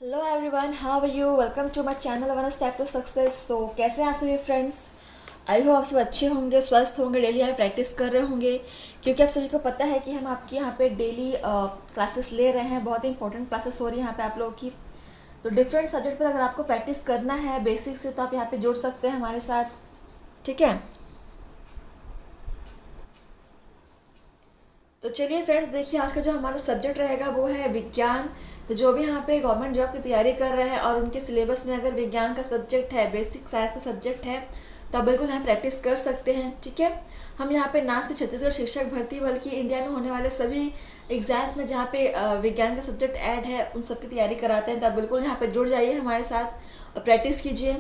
Hello everyone, how are you? Welcome to my channel one step to success. So कैसे हैं आप सभी friends? I hope आप सब अच्छे होंगे, स्वस्थ होंगे, डेली यहाँ प्रैक्टिस कर रहे होंगे, क्योंकि आप सभी को पता है कि हम आपके यहाँ पे डेली क्लासेस ले रहे हैं। बहुत ही इंपॉर्टेंट क्लासेस हो रही है यहाँ पे आप लोगों की। तो डिफरेंट सब्जेक्ट पर अगर आपको प्रैक्टिस करना है बेसिक से, तो आप यहाँ पे जुड़ सकते हैं हमारे साथ, ठीक है? तो चलिए फ्रेंड्स, देखिए आज का जो हमारा सब्जेक्ट रहेगा वो है विज्ञान। तो जो भी यहाँ पे गवर्नमेंट जॉब की तैयारी कर रहे हैं और उनके सिलेबस में अगर विज्ञान का सब्जेक्ट है, बेसिक साइंस का सब्जेक्ट है, तो आप बिल्कुल यहाँ प्रैक्टिस कर सकते हैं, ठीक है? हम यहाँ पे ना सिर्फ छत्तीसगढ़ शिक्षक भर्ती बल्कि इंडिया में होने वाले सभी एग्जाम्स में जहाँ पे विज्ञान का सब्जेक्ट ऐड है उन सब की तैयारी कराते हैं। तो आप बिल्कुल यहाँ पे जुड़ जाइए हमारे साथ और प्रैक्टिस कीजिए।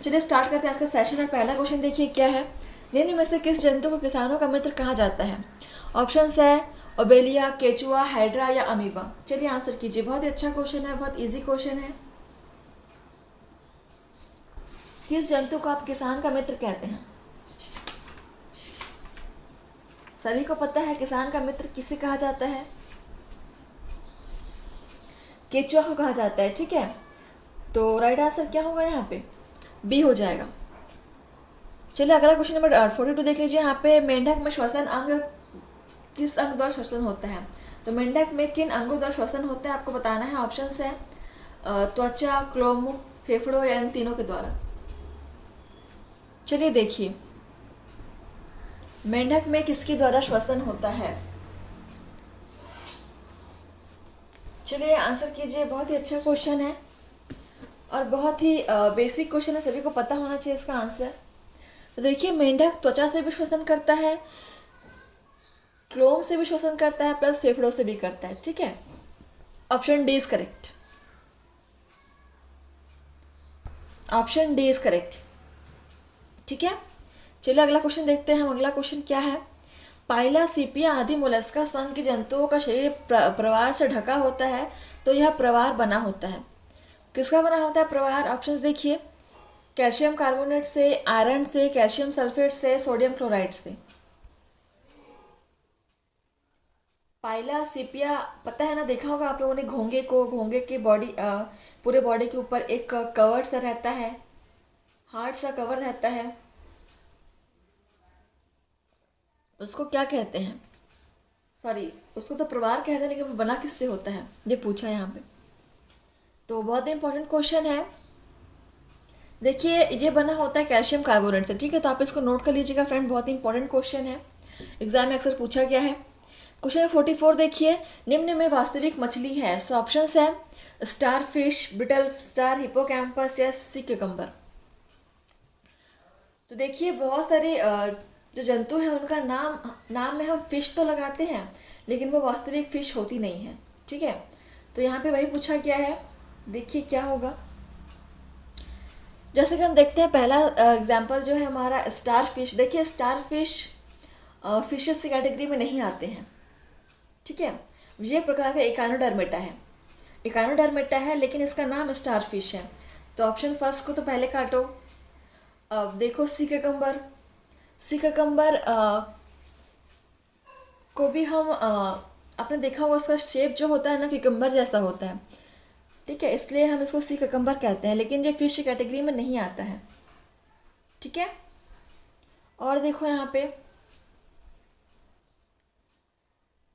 चलिए स्टार्ट करते हैं आज का सेशन। और पहला क्वेश्चन देखिए क्या है। निम्न में से किस जंतु को किसानों का मित्र कहा जाता है? ऑप्शंस है ओबेलिया, केचुआ, हाइड्रा या अमीबा। चलिए आंसर कीजिए। बहुत ही अच्छा क्वेश्चन है, बहुत इजी क्वेश्चन है। किस जंतु को आप किसान का मित्र कहते हैं? सभी को पता है किसान का मित्र किसे कहा जाता है? केचुआ को कहा जाता है, ठीक है? तो राइट आंसर क्या होगा यहाँ पे? बी हो जाएगा। चलिए अगला क्वेश्चन नंबर 42 देख लीजिए। यहाँ पे मेंढक में श्वसन अंग किस अंग द्वारा श्वसन होता है? तो मेंढक में किन अंगों द्वारा श्वसन होता है आपको बताना है। ऑप्शंस है त्वचा, क्लोम, फेफड़ों या इन तीनों के द्वारा। चलिए देखिए मेंढक में किसके द्वारा श्वसन होता है। चलिए आंसर कीजिए। बहुत ही अच्छा क्वेश्चन है और बहुत ही बेसिक क्वेश्चन है, सभी को पता होना चाहिए इसका आंसर। तो देखिए मेंढक त्वचा से भी श्वसन करता है, क्लोम से भी श्वसन करता है, प्लस फेफड़ों से भी करता है, ठीक है? Option D is correct. Option D is correct, ठीक है? चलिए अगला क्वेश्चन देखते हैं हम। अगला क्वेश्चन क्या है। पाइला, सीपिया आदि मोलस्का संघ के जंतुओं का शरीर प्रवार से ढका होता है, तो यह प्रवार बना होता है। किसका बना होता है प्रवार? ऑप्शंस देखिए। कैल्शियम कार्बोनेट से, आयरन से, कैल्शियम सल्फेट से, सोडियम क्लोराइड से। पाइला, सीपिया पता है ना, देखा होगा आप लोगों ने घोंगे को। घोंगे के बॉडी पूरे बॉडी के ऊपर एक कवर सा रहता है, हार्ड सा कवर रहता है, उसको क्या कहते हैं? सॉरी, उसको तो प्रवार कहते हैं, लेकिन वो बना किससे होता है ये पूछा है यहाँ पे। तो बहुत इंपॉर्टेंट क्वेश्चन है। देखिए ये बना होता है कैल्शियम कार्बोनेट से, ठीक है? तो आप इसको नोट कर लीजिएगा फ्रेंड, बहुत इंपॉर्टेंट क्वेश्चन है, एग्जाम में अक्सर पूछा गया है। क्वेश्चन 44 देखिए। निम्न में वास्तविक मछली है। सो ऑप्शंस है star fish, brittle star, hippocampus या सी क्यूकम्बर। तो देखिए बहुत सारे जो जंतु हैं उनका नाम में हम फिश तो लगाते हैं, लेकिन वो वास्तविक फिश होती नहीं है, ठीक है? तो यहाँ पे वही पूछा गया है। देखिए क्या होगा। जैसे कि हम देखते हैं पहला एग्जाम्पल जो है हमारा स्टार फिश। देखिए स्टार फिश फिशेस की कैटेगरी में नहीं आते हैं, ठीक है? ये एक प्रकार का इकानोडर्मेटा है। इकानोडर्मेटा है, लेकिन इसका नाम स्टार फिश है। तो ऑप्शन फर्स्ट को तो पहले काटो। अब देखो सी ककम्बर। सी ककम्बर को भी हम आपने देखा होगा, उसका शेप जो होता है ना क्यूकम्बर जैसा होता है, ठीक है? इसलिए हम इसको सी ककम्बर कहते हैं, लेकिन ये फिश कैटेगरी में नहीं आता है, ठीक है? और देखो यहाँ पे,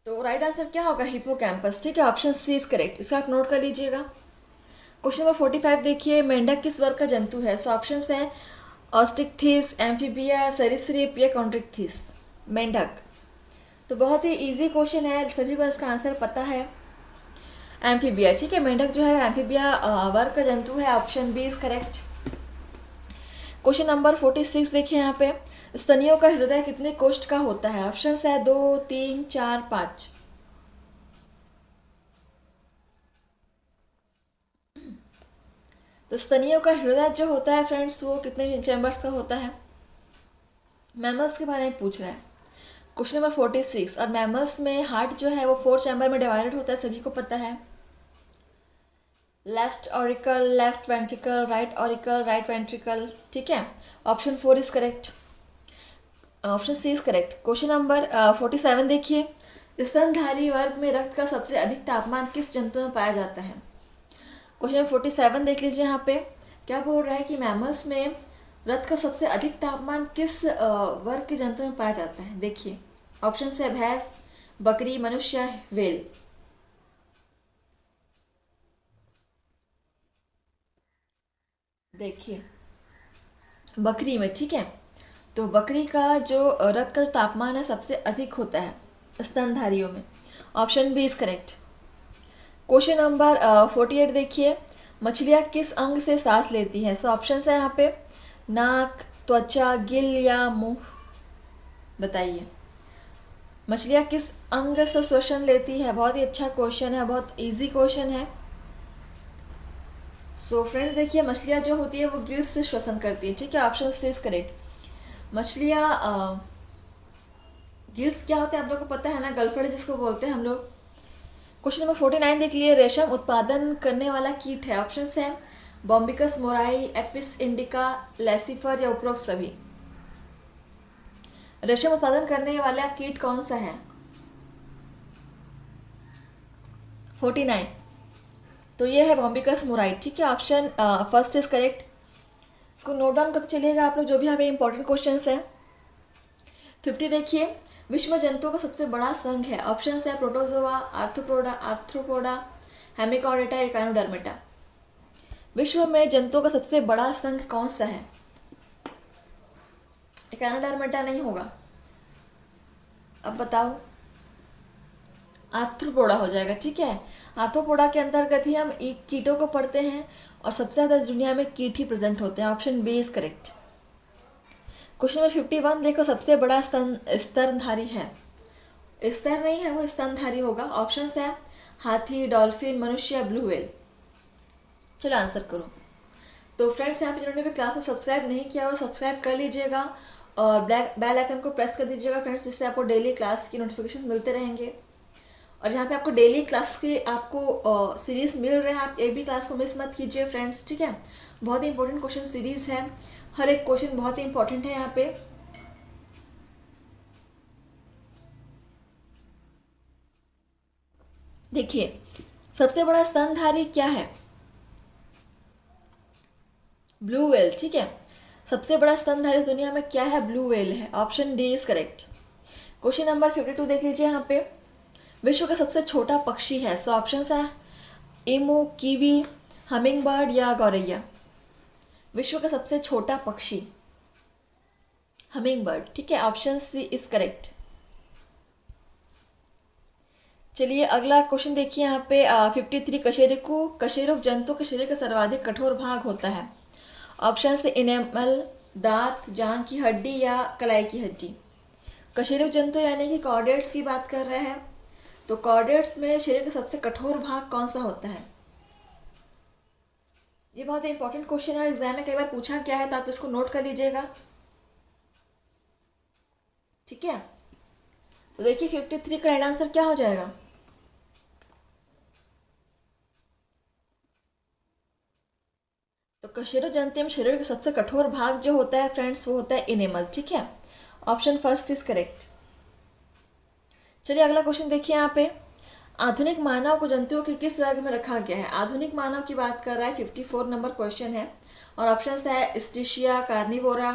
तो राइट आंसर क्या होगा? हिपोकैम्पस, ठीक है? Option C is correct. इसका आप नोट कर लीजिएगा। क्वेश्चन नंबर 45 देखिए। मेंढक किस वर्ग का जंतु है? सो ऑप्शंस है ऑस्टिकथिस, एम्फीबिया, सरीसृप या कॉन्ट्रिक्थिस। मेंढक। तो बहुत ही इजी क्वेश्चन है, सभी को इसका आंसर पता है। एम्फीबिया, ठीक है? मेंढक जो है एम्फीबिया वर्ग का जंतु है। Option B is correct. Question number 46 देखिए यहाँ पे। स्तनियों का हृदय कितने कोष्ठ का होता है? ऑप्शंस है 2, 3, 4, 5। तो स्तनियों का हृदय जो होता है फ्रेंड्स, वो कितने चैम्बर्स का होता है? मैमल्स के बारे में पूछ रहा है क्वेश्चन नंबर 46। और मैमल्स में हार्ट जो है वो 4 चैम्बर में डिवाइडेड होता है, सभी को पता है। Left auricle, left ventricle, right auricle, right ventricle, ठीक है? Option 4 is correct. Option C is correct. Question number 47 देखिए। स्तनधारी वर्ग में रक्त का सबसे अधिक तापमान किस जंतु में पाया जाता है? क्वेश्चन 47 देख लीजिए यहाँ पे। क्या बोल रहा है कि मैमल्स में रथ का सबसे अधिक तापमान किस वर्ग के जंतु में पाया जाता है। देखिए ऑप्शन है भैंस, बकरी, मनुष्य, व्हेल। देखिए बकरी में, ठीक है, तो बकरी का जो रक्त का तापमान है सबसे अधिक होता है स्तनधारियों में। Option B is correct. Question number 48 देखिए, मछलियाँ किस अंग से सांस लेती हैं। सो ऑप्शन है यहाँ पे नाक, त्वचा, गिल या मुंह। बताइए मछलियाँ किस अंग से श्वसन लेती है। बहुत ही अच्छा क्वेश्चन है, बहुत इजी क्वेश्चन है। सो फ्रेंड्स देखिए मछलियाँ जो होती है वो गिल्स से श्वसन करती है, ठीक है। Option C is correct. मछलियाँ गिल्स क्या होते हैं आप लोग को पता है ना, गलफड़ जिसको बोलते हैं हम लोग। क्वेश्चन नंबर 49 देख लिए, रेशम उत्पादन करने वाला कीट है। ऑप्शन है बॉम्बिकस मोराई, एपिस इंडिका, लेसिफर या उपरोक्त सभी। रेशम उत्पादन करने वाला कीट कौन सा है। 49 तो ये है बॉम्बिकस मोराई, ठीक है। Option first is correct. इसको नोट डाउन करके चलिएगा आप लोग, जो भी यहाँ पे इंपॉर्टेंट क्वेश्चन है। 50 देखिए, विश्व में जंतुओं का सबसे बड़ा संघ है। ऑप्शन है प्रोटोजोआ, आर्थ्रोपोडा, हेमिकॉर्डेटा या काइनोडर्मेटा। विश्व में जंतुओं का सबसे बड़ा संघ कौन सा है। काइनोडर्मेटा नहीं होगा, अब बताओ। आर्थ्रोपोडा हो जाएगा, ठीक है। आर्थ्रोपोडा के अंतर्गत ही हम कीटों को पढ़ते हैं और सबसे ज़्यादा दुनिया में कीट ही प्रेजेंट होते हैं। Option B is correct. Question number 51 देखो, सबसे बड़ा स्तनधारी है। स्तर नहीं है वो, स्तनधारी होगा। ऑप्शन है हाथी, डॉल्फिन, मनुष्य, ब्लू व्हेल। चलो आंसर करो। तो फ्रेंड्स यहाँ पे जिन्होंने भी क्लास को सब्सक्राइब नहीं किया वो सब्सक्राइब कर लीजिएगा और बेल आइकन को प्रेस कर दीजिएगा फ्रेंड्स, जिससे आपको डेली क्लास की नोटिफिकेशन मिलते रहेंगे। और जहाँ पे आपको डेली क्लास की आपको सीरीज मिल रहे हैं, आप एक भी क्लास को मिस मत कीजिए फ्रेंड्स, ठीक है। बहुत ही इंपॉर्टेंट क्वेश्चन सीरीज है, हर एक क्वेश्चन बहुत ही इंपॉर्टेंट है यहाँ पे। देखिए सबसे बड़ा स्तनधारी क्या है, ब्लू व्हेल, ठीक है। सबसे बड़ा स्तनधारी इस दुनिया में क्या है, ब्लू व्हेल है। Option D is correct. Question number 52 देख लीजिए यहाँ पे, विश्व का सबसे छोटा पक्षी है। सो ऑप्शन है एमू, कीवी, हमिंग बर्ड या गौरैया। विश्व का सबसे छोटा पक्षी हमिंग बर्ड, ठीक है। Option C is correct. चलिए अगला क्वेश्चन देखिए यहाँ पे 53, कशेरुक जंतु के शरीर का सर्वाधिक कठोर भाग होता है। ऑप्शन से इनेमल, दांत, जांघ की हड्डी या कलाई की हड्डी। कशेरुक जंतु यानी कि कॉर्डेट्स की बात कर रहे हैं। तो कॉर्डेट्स में शरीर का सबसे कठोर भाग कौन सा होता है। ये बहुत ही इंपॉर्टेंट क्वेश्चन है, एग्जाम में कई बार पूछा गया है, तो आप इसको नोट कर लीजिएगा, ठीक है। तो देखिए 53 का राइट आंसर क्या हो जाएगा। तो कशेरुक जंतु में शरीर का सबसे कठोर भाग जो होता है फ्रेंड्स वो होता है इनेमल, ठीक है। Option first is correct. चलिए अगला क्वेश्चन देखिए यहाँ पे, आधुनिक मानव को जंतुओं के किस वर्ग में रखा गया है। आधुनिक मानव की बात कर रहा है, 54 नंबर क्वेश्चन है। और ऑप्शन है स्टिशिया, कार्निवोरा,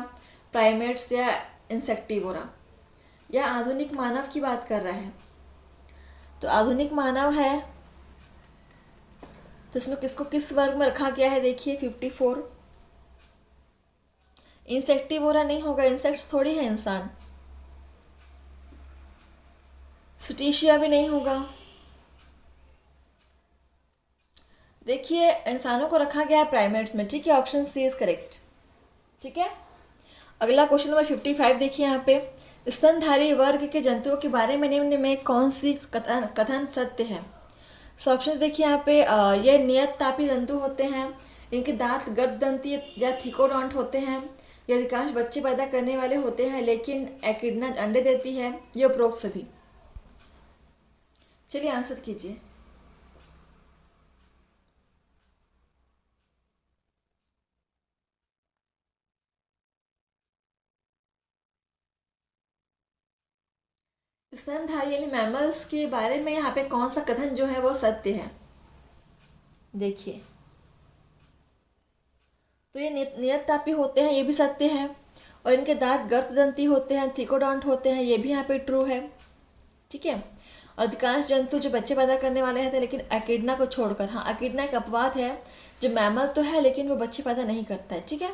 प्राइमेट्स या इंसेक्टिवोरा। यह आधुनिक मानव की बात कर रहा है। तो आधुनिक मानव है तो इसमें किसको किस वर्ग में रखा गया है, देखिए 54। इंसेक्टिवोरा नहीं होगा, इंसेक्ट्स थोड़ी है इंसान। स्टिशिया भी नहीं होगा। देखिए इंसानों को रखा गया है प्राइमेट्स में, ठीक है। ऑप्शन सी इज करेक्ट, ठीक है। अगला क्वेश्चन नंबर 55 देखिए यहाँ पे, स्तनधारी वर्ग के जंतुओं के बारे में निम्न में कौन सी कथन सत्य है। सो ऑप्शन देखिए यहाँ पे, ये नियत तापी जंतु होते हैं, इनके दांत गर्भदंती या थिकोडोंट होते हैं, ये अधिकांश बच्चे पैदा करने वाले होते हैं, लेकिन एकिडना अंडे देती है, ये उपरोक्त सभी। चलिए आंसर कीजिए। स्तनधारी यानी मैमल्स के बारे में यहाँ पे कौन सा कथन जो है वो सत्य है। देखिए तो ये नियततापी होते हैं, ये भी सत्य है। और इनके दांत गर्तदंती होते हैं, थिकोडॉन्ट होते हैं, ये भी यहाँ पे ट्रू है। ठीक है। अधिकांश जंतु जो बच्चे पैदा करने वाले हैं, लेकिन एकिडना को छोड़कर। हाँ, एकिडना एक अपवाद है जो मैमल तो है लेकिन वो बच्चे पैदा नहीं करता है। ठीक है।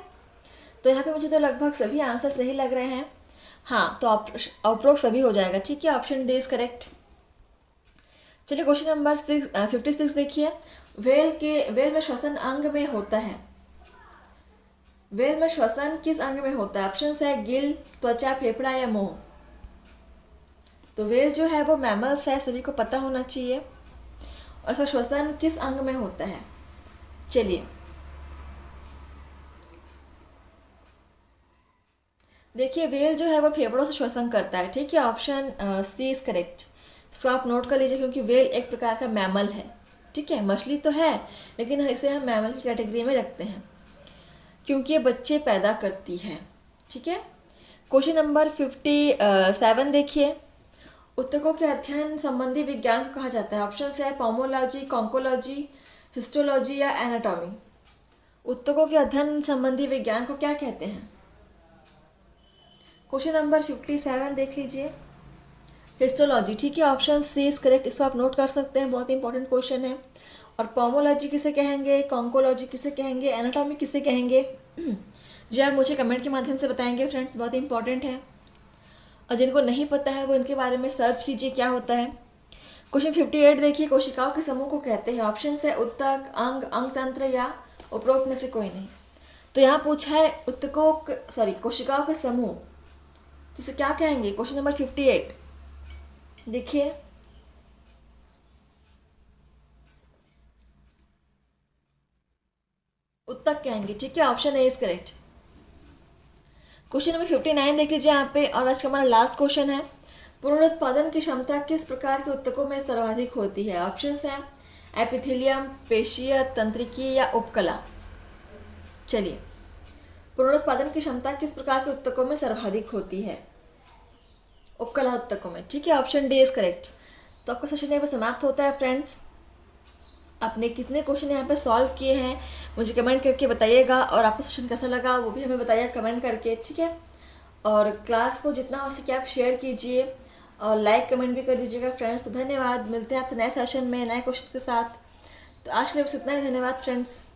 तो यहाँ पे मुझे तो लगभग सभी आंसर सही लग रहे हैं। हाँ, तो उपरोक्त सभी हो जाएगा। ठीक है, ऑप्शन डी इज करेक्ट। चलिए क्वेश्चन नंबर 56 देखिए। वेल में श्वसन अंग में होता है। वेल में श्वसन किस अंग में होता है? ऑप्शन है गिल, त्वचा, फेफड़ा या मुंह। तो वेल जो है वो मैमल्स है, सभी को पता होना चाहिए। और इसका श्वसन किस अंग में होता है? चलिए देखिए, वेल जो है वो फेफड़ों से श्वसन करता है। ठीक है, ऑप्शन सी इज करेक्ट। इसको आप नोट कर लीजिए, क्योंकि वेल एक प्रकार का मैमल है। ठीक है, मछली तो है लेकिन इसे हम मैमल की कैटेगरी में रखते हैं क्योंकि ये बच्चे पैदा करती है। ठीक है। क्वेश्चन नंबर 57 देखिए। ऊतकों के अध्ययन संबंधी विज्ञान को कहा जाता है। ऑप्शन है पोमोलॉजी, कॉन्कोलॉजी, हिस्टोलॉजी या एनाटॉमी। ऊतकों के अध्ययन संबंधी विज्ञान को क्या कहते हैं? क्वेश्चन नंबर 57 देख लीजिए। हिस्टोलॉजी। ठीक है, ऑप्शन सी इज करेक्ट। इसको आप नोट कर सकते हैं, बहुत इंपॉर्टेंट क्वेश्चन है। और पोमोलॉजी किसे कहेंगे, कॉन्कोलॉजी किसे कहेंगे, एनाटॉमी किसे कहेंगे, जो आप मुझे कमेंट के माध्यम से बताएंगे फ्रेंड्स, बहुत इंपॉर्टेंट है। और जिनको नहीं पता है वो इनके बारे में सर्च कीजिए क्या होता है। क्वेश्चन 58 देखिए। कोशिकाओं के समूह को कहते हैं। ऑप्शन है उत्तक, अंग, अंगतंत्र या उपरोक्त में से कोई नहीं। तो यहाँ पूछा है कोशिकाओं के समूह, तो इसे क्या कहेंगे? क्वेश्चन नंबर 58 देखिए। उत्तक कहेंगे। ठीक है, option A is correct. Question number 59 देख लीजिए यहाँ पे, और आज का हमारा लास्ट क्वेश्चन है। पुनरुत्पादन की क्षमता किस प्रकार के ऊतकों में सर्वाधिक होती है? ऑप्शन है एपिथेलियम, पेशीय, तंत्रिकी या उपकला। चलिए, पुनरुत्पादन की क्षमता किस प्रकार के ऊतकों में सर्वाधिक होती है? उपकला ऊतकों में। ठीक है, ऑप्शन डी इज करेक्ट। तो आपका सेशन यहाँ पर समाप्त होता है फ्रेंड्स। आपने कितने क्वेश्चन यहाँ पे सॉल्व किए हैं मुझे कमेंट करके बताइएगा, और आपको सेशन कैसा लगा वो भी हमें बताइएगा कमेंट करके। ठीक है, और क्लास को जितना हो सके आप शेयर कीजिए और लाइक कमेंट भी कर दीजिएगा फ्रेंड्स। तो धन्यवाद, मिलते हैं आपसे नए सेशन में नए क्वेश्चन के साथ। तो आज के लिए बस इतना ही। धन्यवाद फ्रेंड्स।